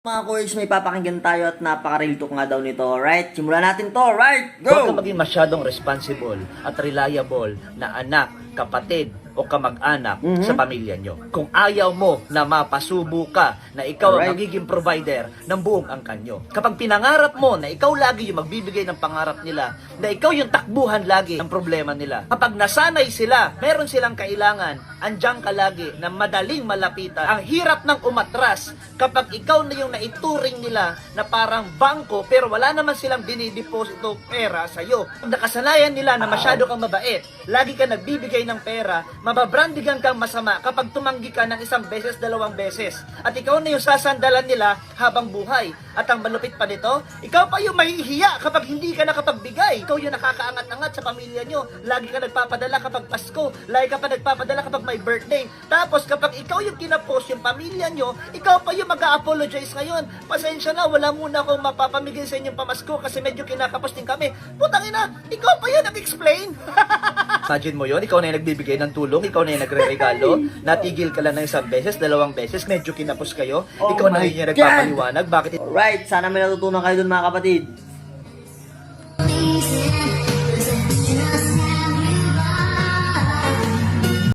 Mga coach, may papakinggan tayo at napaka-real talk nga daw nito. Alright, simulan natin to. Alright, Huwag go! ka maging masyadong responsible at reliable na anak, kapatid, o kamag-anak sa pamilya nyo. Kung ayaw mo na mapasubo ka na ikaw ang Alright. magiging provider ng buong angkan nyo. Kapag pinangarap mo na ikaw lagi yung magbibigay ng pangarap nila, na ikaw yung takbuhan lagi ng problema nila. Kapag nasanay sila, meron silang kailangan, andyan ka lagi na madaling malapitan. Ang hirap ng umatras kapag ikaw na yung naituring nila na parang bangko pero wala naman silang dinideposito pera sa'yo. Pag nakasanayan nila na masyado kang mabait, lagi ka nagbibigay ng pera, mababrandigan kang masama kapag tumanggi ka ng isang beses, dalawang beses. At ikaw na yung sasandalan nila habang buhay. At ang malupit pa nito, ikaw pa yung mahihiya kapag hindi ka nakapagbigay. Ikaw yung nakakaangat-angat sa pamilya nyo. Lagi ka nagpapadala kapag Pasko. Lagi ka pa nagpapadala kapag may birthday. Tapos kapag ikaw yung kinapost yung pamilya nyo, ikaw pa yung mag-a-apologize ngayon. Pasensya na, wala muna akong mapapamigay sa inyong pamasko kasi medyo kinakapos din kami. Putang ina, ikaw pa yung nag-explain. Imagine mo yun, ikaw na yung nagbibigay ng tulong, ikaw na yung nagre-regalo, natigil ka lang ng isang beses, dalawang beses, medyo kinapos kayo, Oh ikaw na my rin yung God! nagpapaliwanag, bakit Alright, sana may natutunan kayo dun mga kapatid.